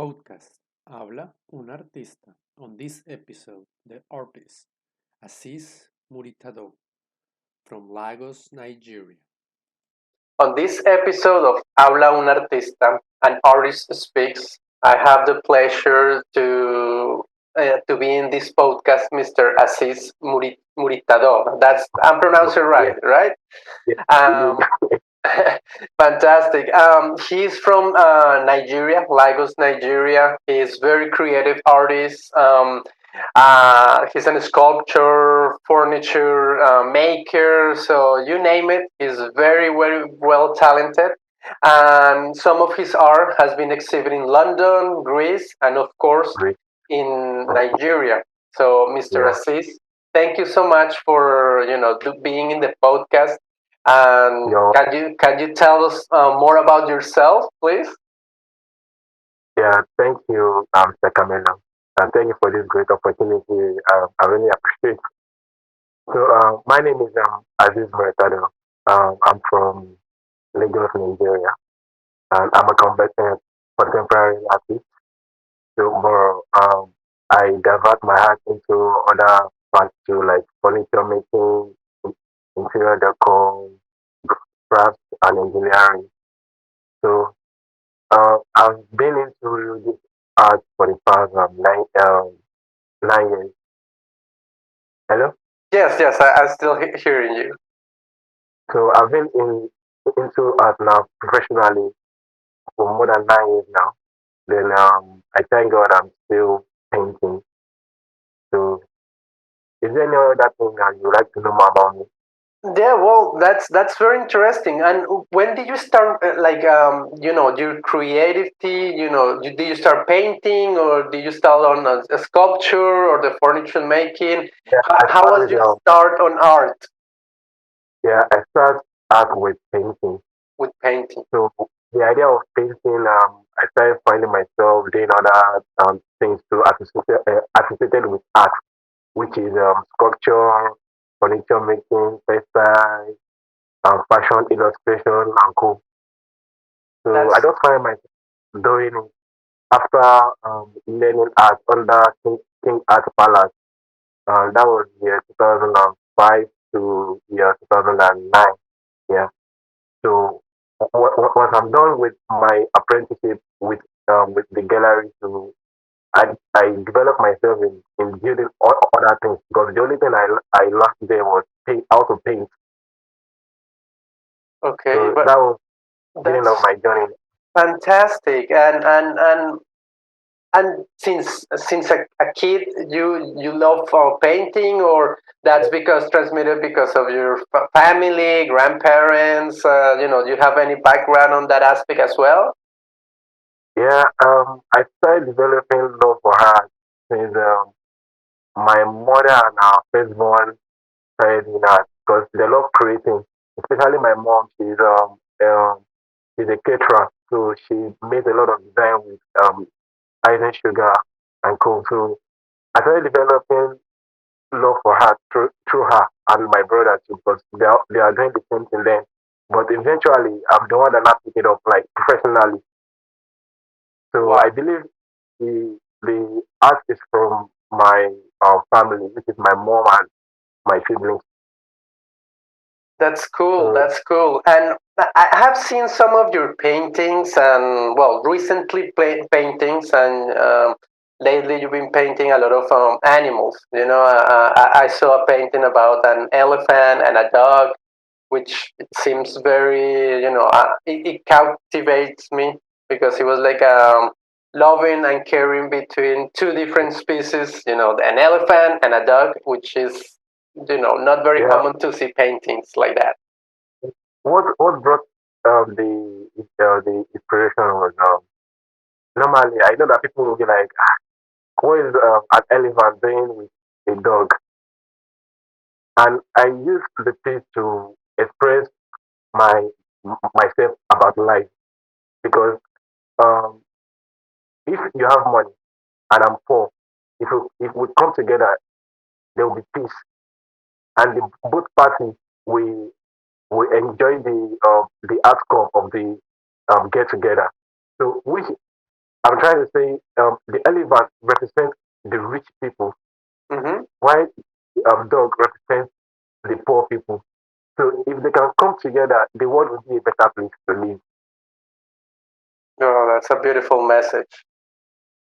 Podcast Habla un artista. On this episode, the artist Azeez Muritadoh from Lagos, Nigeria. On this episode of Habla un Artista, an artist speaks, I have the pleasure to be in this podcast, Mr. Azeez Muritadoh. That's I'm pronouncing Yeah, right, right? yeah, you Um, Fantastic. He's from Nigeria, Lagos, Nigeria. He's very creative artist. He's a sculptor, furniture maker. So you name it. He's very, very well talented. And some of his art has been exhibited in London, Greece, and of course great. in Oh, Nigeria. So, Mr. yeah, Aziz, thank you so much for being in the podcast. And your can you tell us more about yourself, please? yeah. Thank you, Mr. Camelo, and thank you for this great opportunity. I really appreciate. My name is Aziz Muritadoh. I'm from Lagos, Nigeria, and I'm a competent contemporary artist. I divert my heart into other parts too, like furniture making, interior decor, crafts, and engineering. So I've been into this art for the past 9 years. Hello? Yes, yes, I'm still hearing you. So I've been into art now professionally for more than 9 years now. Then I thank God I'm still painting. So is there any other thing that you would like to know more about me? Yeah, well, that's very interesting. And when did you start, your creativity? Did you start painting, or did you start on a sculpture or the furniture making? Yeah, How, I how start was with your start on art I start art with painting. with painting? So the idea of painting, I started finding myself doing other things to associated with art, which is sculpture, furniture making, textile, fashion illustration, and co. So I That's just find myself doing it after learning art under King Art Palace. That was year 2005 to year 2009. Yeah. So once I'm done with my apprenticeship with the gallery, so I developed myself in building other things because the only thing I learned there was how to paint. okay, So but that was the beginning of that's my journey. fantastic. And since a kid, you love painting, or that's because transmitted because of your family, grandparents. Do you have any background on that aspect as well? Yeah, I started developing love for art since my mother and our firstborn started in art because they love creating. Especially my mom, she's a caterer, so she made a lot of design with icing sugar and coal. So I started developing love for her through her and my brother too, because they are doing the same thing then. But eventually, I'm the one that now pick it up like professionally. So Wow, I believe the art is from my family, which is my mom and my siblings. that's cool. So That's cool. And I have seen some of your paintings, and well, recently paintings, and lately you've been painting a lot of animals. I saw a painting about an elephant and a dog, which it seems very, it captivates me because it was like loving and caring between two different species, an elephant and a dog, which is, not very yeah, common to see paintings like that. what brought the inspiration was normally I know that people will be like, what is an elephant doing with a dog? And I used the piece to express my myself about life because um, if you have money and I'm poor, if we come together, there will be peace, and both parties we enjoy the outcome of the get together. So which I'm trying to say the elephant represents the rich people, Mm-hmm. while the dog represents the poor people. So if they can come together, the world will be a better place to live. Oh, that's a beautiful message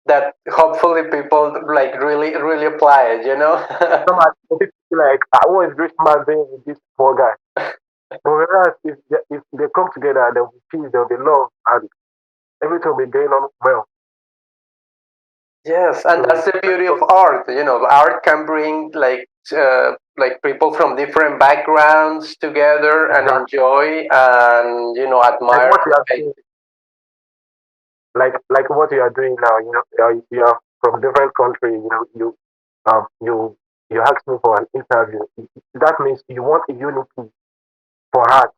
that hopefully people like really apply it, you know? Somebody people feel like, I want rich man being with this poor guy. But whereas if they come together, there will be peace, there will be love, and everything will be going on well. Yes, and So that's the beauty of art. You know, art can bring like people from different backgrounds together and exactly enjoy and like admire what you the are painting. doing, like what you are doing now. You are from different country. You asked me for an interview. That means you want a unity for art.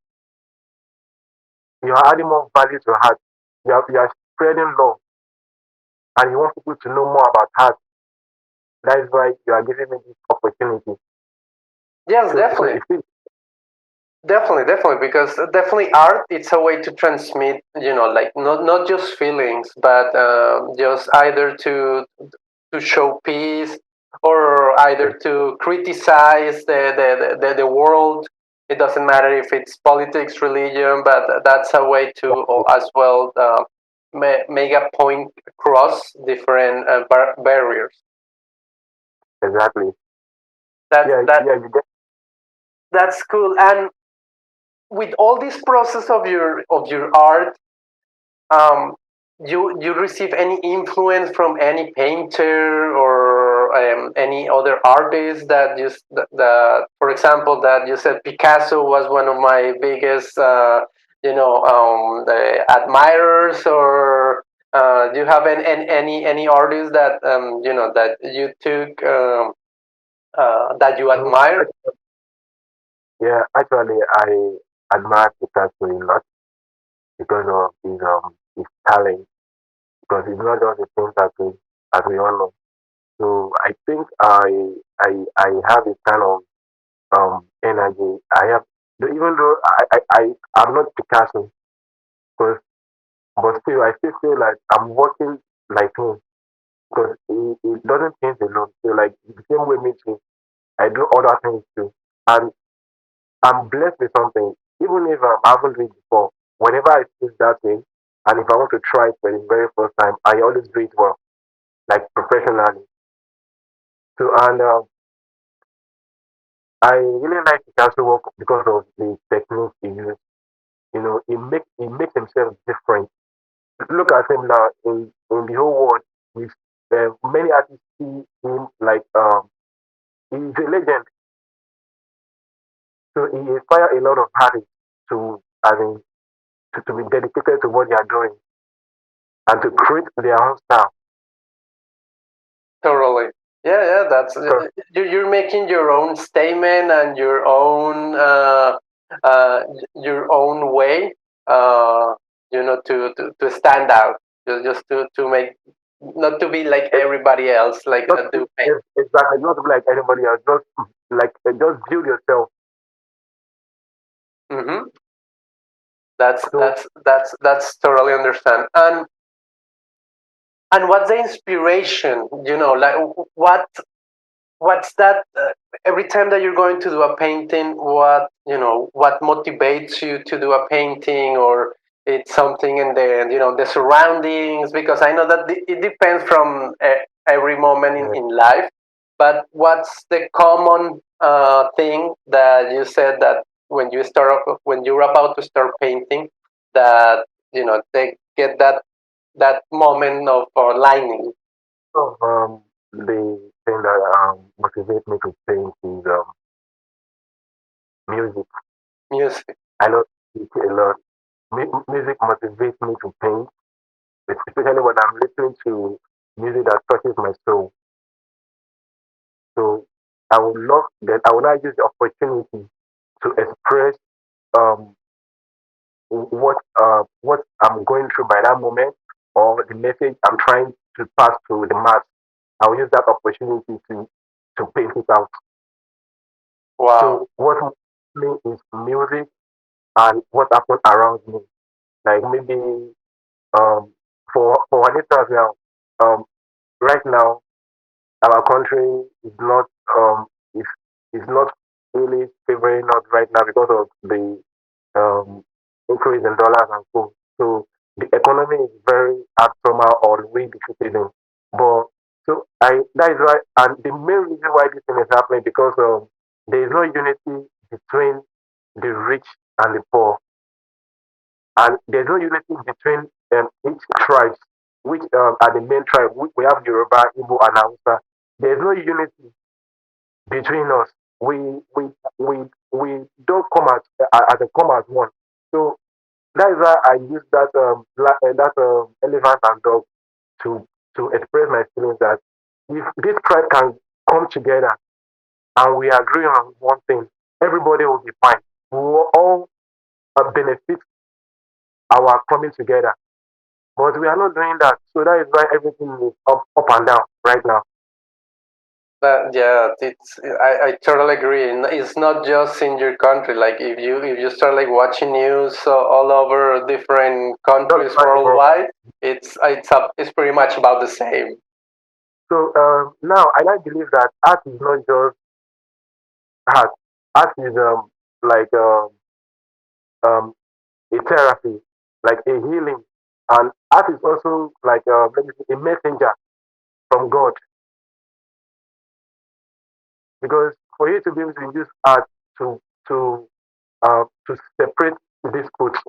You are adding more value to art. You are spreading love, and you want people to know more about art. That is why you are giving me this opportunity. Yes, So definitely. it feels Definitely, because definitely art it's a way to transmit, like not just feelings, but just either to show peace or either to criticize the world. It doesn't matter if it's politics, religion, but that's a way to as well make a point across different barriers. exactly. That's Yeah, that yeah. You get that's cool. And with all this process of your art, um, you receive any influence from any painter or any other artist that that for example that you said Picasso was one of my biggest the admirers, or do you have any artist that that you took that you mm, admire? yeah. Actually, I admire Picasso a lot because of his talent. Because he's not just a painter too, as we all know. So I think I have a kind of energy. I have even though I'm not Picasso, because but still I still feel like I'm working like him because he doesn't paint alone. So like the same way me too, I do other things too, and I'm blessed with something. Even if I haven't read before, whenever I see that thing, and if I want to try it for the very first time, I always do it well, like professionally. So and I really like Picasso work because of the techniques he used. He makes himself different. Look at him now in the whole world. With many artists see him like he's a legend. So he inspires a lot of artists to I mean to be dedicated to what they are doing and to create their own style. Totally. Yeah. That's Because you're making your own statement and uh, your own way. To stand out. Just to make not to be like it's everybody else, like not do paint. it's exactly not like anybody else. Just build yourself. Hmm. That's So that's that's that's totally understand. And what's the inspiration? Like what's that every time that you're going to do a painting, what motivates you to do a painting, or it's something in the surroundings, because I know that it depends from every moment yeah, in life, but what's the common thing that you said that when you're about to start painting, that they get that moment of lightning? so the thing that motivates me to paint is music. Music. I love music a lot. Music motivates me to paint, especially when I'm listening to music that touches my soul. So I would love that. I would like use the opportunity to express um, what I'm going through by that moment, or the message I'm trying to pass to the mass. I will use that opportunity to paint it out. Wow. So what moves me is music and what happens around me. Like maybe um, for Anita's now, um, right now our country is not is not really favoring us right now because of the um increase in dollars and so. So the economy is very abnormal or really defeating. But so I that is why, and the main reason why this thing is happening because there is no unity between the rich and the poor, and there's no unity between each tribes, which are the main tribe. We have Yoruba, Igbo, and Hausa. There's no unity between us. We we we we don't come as a come as one. So that is why I use that elephant and dog to express my feelings that if this tribe can come together and we agree on one thing, everybody will be fine. We will all benefit our coming together. But we are not doing that. So that is why everything is up and down right now. Yeah, I totally agree. It's not just in your country. Like if you start like watching news all over different That's countries why, worldwide, it's pretty much about the same. so now I like believe that art is not just art. Art is like um a therapy, like a healing, and art is also like let me say, a messenger from God. Because for you to be able to use art to to to separate disputes,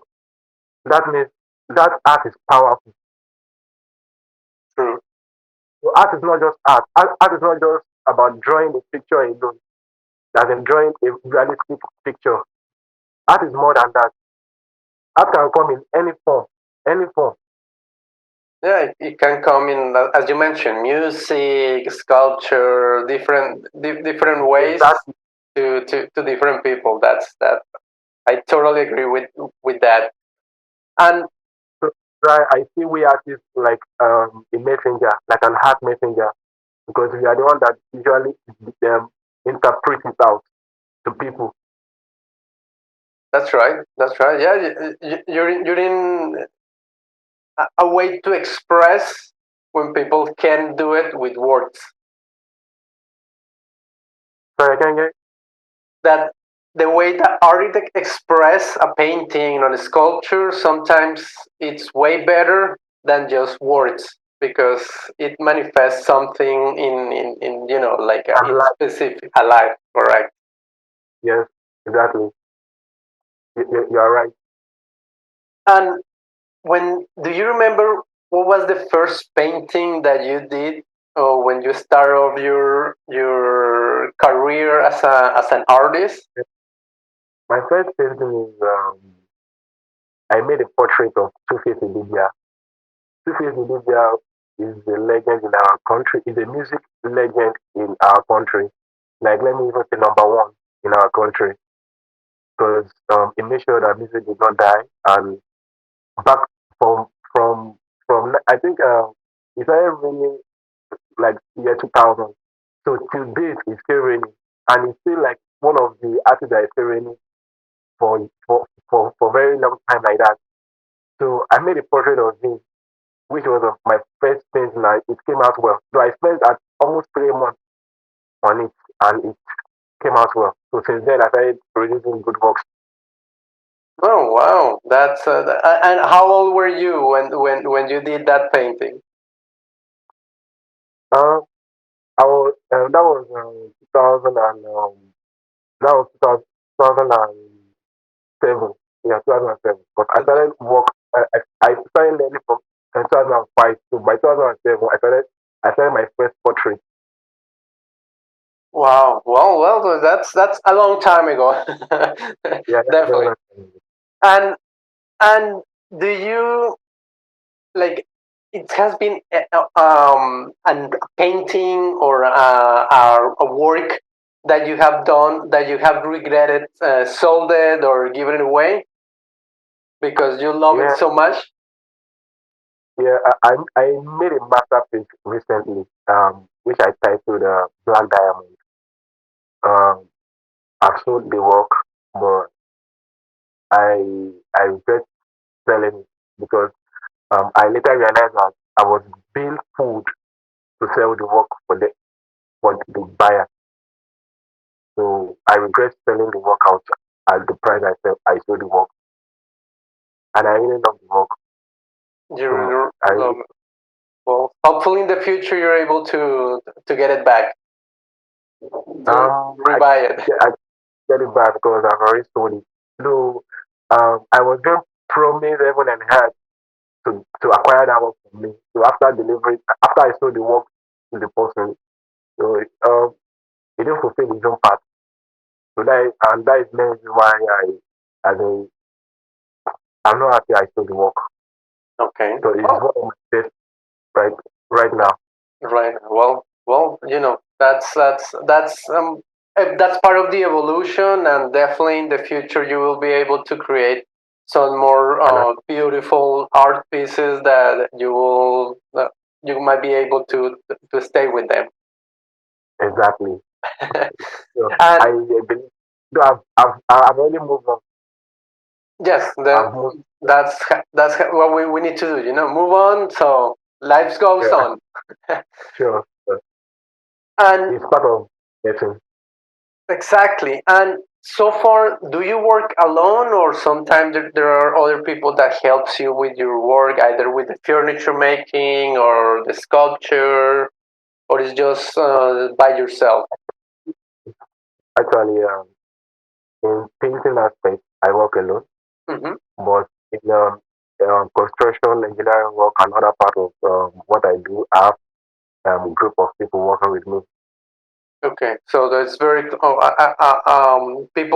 that means that art is powerful. True. So art is not just art. Art is not just about drawing a picture alone, as in drawing a realistic picture. Art is more than that. Art can come in any form, any form. Yeah, it can come in as you mentioned, music, sculpture, different ways That to different people. That I totally agree with that. And so I see we artists like a messenger, like an art messenger, because we are the one that usually um, interpret it out to people. that's right. That's right. Yeah, you're in a way to express when people can do it with words. So I can get That the way that artists express a painting or a sculpture, sometimes it's way better than just words because it manifests something in like and in like specific alive. Correct. yes, exactly. You are right. And when do you remember what was the first painting that you did when you started off your career as an artist? My first painting is I made a portrait of Two-Face Libya. Two-Face Libya is a legend in our country. Is a music legend in our country. Like let me even say number one in our country because it made sure that music did not die. And back from from I think it started raining like year 2000. So till date it's still raining, and it's still like one of the artists that is still raining for very long time like that. So I made a portrait of him, which was my first painting. And it came out well. So I spent almost 3 months on it, and it came out well. So since then I started producing good works. Oh wow, that's and how old were you when you did that painting? Uh, I was that was 2000 and that was 2007. Yeah, 2007. But I started work. I started learning from 2005. So by 2007, I started my first portrait. Wow, well, that's a long time ago, Yeah, that's definitely. 2007. And and do you like it has been a painting or a work that you have done that you have regretted sold it or given it away because you love it Yeah, so much? yeah. I made a masterpiece recently, which I titled Black Diamond. Um, I've sold the work, but I regret selling it because I later realized that I was being fooled to sell the work for the buyer. So I regret selling the work out at the price I sold the work, and I really love the work. So You I love it. Well, hopefully in the future you're able to get it back, to I rebuy it. I get it back because I've already sold it. Though I was being promised heaven and earth to acquire that work from me. So after delivery, after I sold the work to the person, so he didn't fulfill his own part. So that is the reason why as a I'm not happy I sold the work. Okay. So it's Well, one of my best right right now. right. Well, that's part of the evolution, and definitely in the future you will be able to create some more And beautiful art pieces that you might be able to stay with them. exactly. So I And believe so I've already moved on. yes, I've moved that's what we need to do. Move on. So life goes yeah, on. sure. And It's part of getting. exactly. And so far, do you work alone, or sometimes there are other people that helps you with your work, either with the furniture making or the sculpture, or it's just by yourself? Actually, in painting aspect, I work alone, Hmm. but in construction, engineering work, another part of what I do, I have group of people working with me. Okay, so that's very people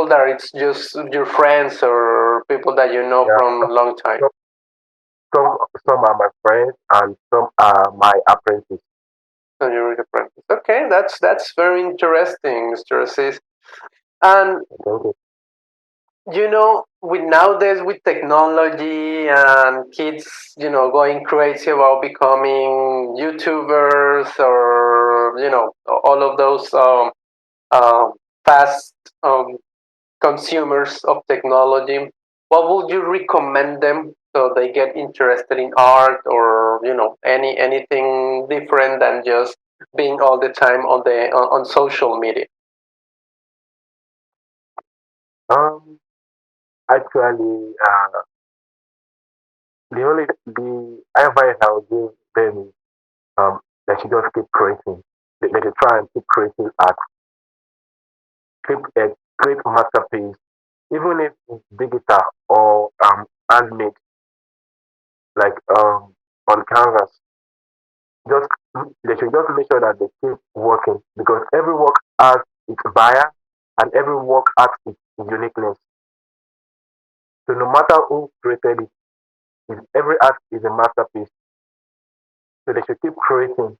that it's just your friends or people that you know Yeah, from long time. some, some some are my friends and some are my apprentices. So you're the apprentice. Okay, that's very interesting, Mr. Aziz. And Thank you. with nowadays with technology and kids, going crazy about becoming YouTubers or all of those um, fast um, consumers of technology, what would you recommend them so they get interested in art or anything different than just being all the time on social media? Um, Actually, the advice I would give them is they should just keep creating. They should try and keep creating art, keep a great masterpiece, even if it's digital or handmade, like on canvas. Just they should just make sure that they keep working because every work has its buyer and every work has its uniqueness. So no matter who created it, every art is a masterpiece. So they should keep creating.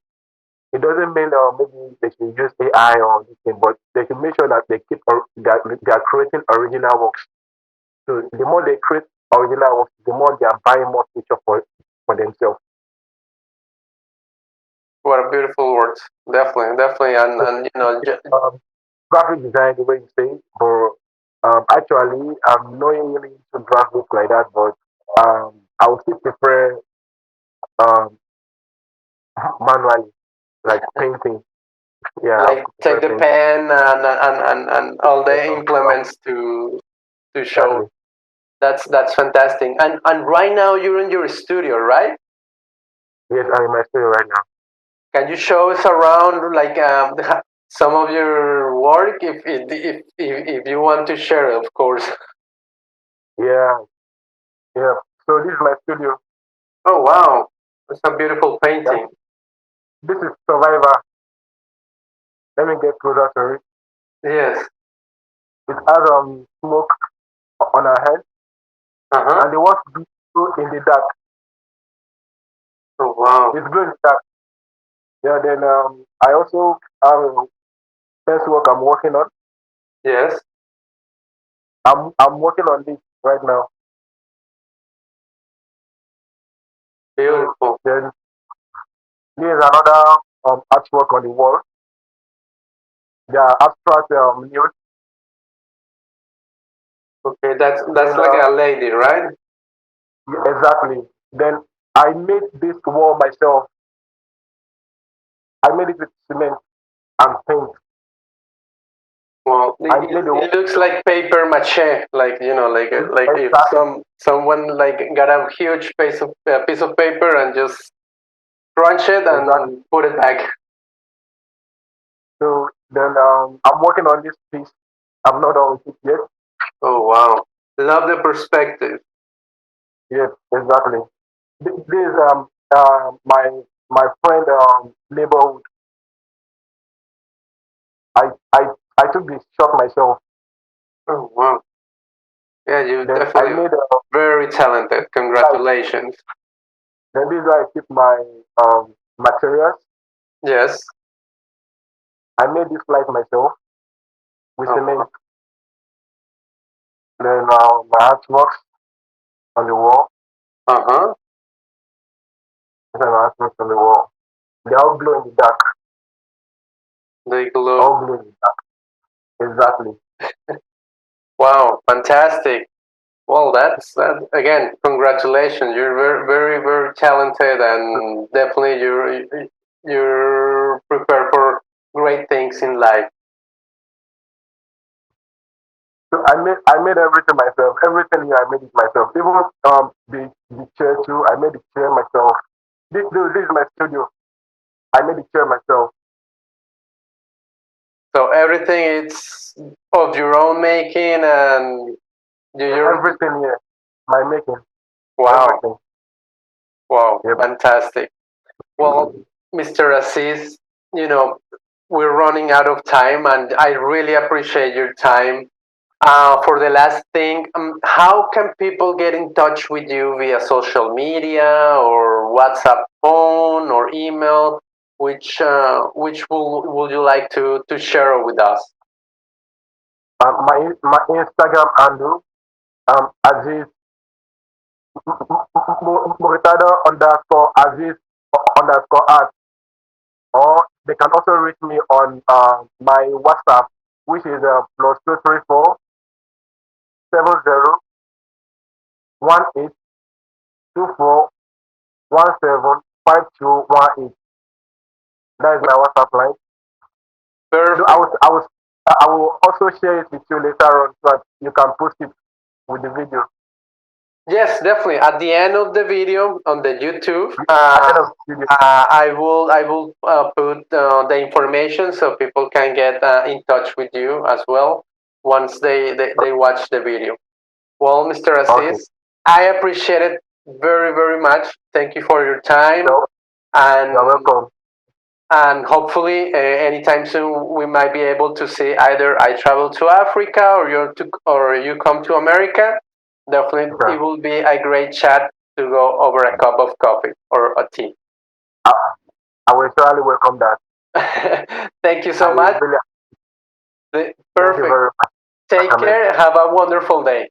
It doesn't mean maybe they should use AI or anything, but they should make sure that they are creating original works. So the more they create original works, the more they are buying more feature for themselves. What a beautiful words. Definitely, definitely, and So, um, graphic design, the way you say, it, but actually, I'm not really into graphics like that, but I would still prefer um, manually, like painting. Yeah, I would like prefer take the painting. pen and all Yeah, the implements to show. exactly. That's fantastic. And right now you're in your studio, right? Yes, I'm in my studio right now. Can you show us around like some of your work if you want to share, of course. Yeah, yeah. So this is my studio. Oh wow, that's a beautiful Yeah, painting. this is Survivor. Let me get closer to it. Yes. It has smoke on her head, Uh huh. and the want to glow in the dark. Oh wow. It's glow in the dark. Yeah. Then I also have first work I'm working on. Yes. I'm working on this right now. So Beautiful. then here's another artwork on the wall. They are abstract nude. Okay, that's Then like a lady, right? yeah, exactly. Then I made this wall myself. I made it with cement and paint. Well, I made the it looks like paper mache, like like if exactly, someone like got a huge piece of paper and just crunch it exactly. and put it back. So then I'm working on this piece. I'm not done with it yet. Oh wow, love the perspective. Yes, exactly. This is my friend neighborhood. I I I took this shot myself. Oh wow, yeah, you Then I definitely made very talented. like Congratulations. then this is where I keep my materials. Yes. I made this light myself with Oh cement. wow. Then my artworks on the wall. Uh huh. These are my artworks on the wall. They all glow in the dark. They glow. All glow in the dark. Exactly. Wow, fantastic. Well, that's that again. Congratulations. You're very, very, very talented, and definitely you're prepared for great things in life. So I made everything myself. Everything here I made it myself. Even the chair too. I made the chair myself. This is my studio. I made the chair myself. So everything it's of your own making, and you're Everything here, my making. wow, Everything. wow, Yep. fantastic. Well, Mr. Aziz, you know we're running out of time, and I really appreciate your time. For the last thing, how can people get in touch with you via social media or WhatsApp phone or email? Which will you like to share with us? My Instagram handle Azeez Muritadoh underscore Azeez underscore art. Or they can also reach me on my WhatsApp, which is plus 234 70 17 5218. That is my WhatsApp line. So Perfect. I will also share it with you later on so that you can post it with the video Yes, definitely. At the end of the video on the YouTube, at the end of the video. I will put the information so people can get in touch with you as well once they watch the video. Well, Mr. Okay. Assis, I appreciate it very, very much. Thank you for your time. So you're And welcome. hopefully, anytime soon, we might be able to see either I travel to Africa or you come to America. Definitely, Okay. it will be a great chat to go over a cup of coffee or a tea. I, I will surely welcome that. Thank you I so much. really thank you Perfect. very much for Take coming. care. Have a wonderful day.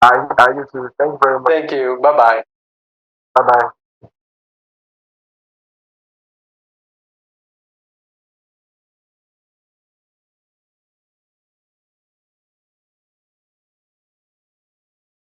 I you too. Thank you very much. Thank you. Bye bye. Bye bye.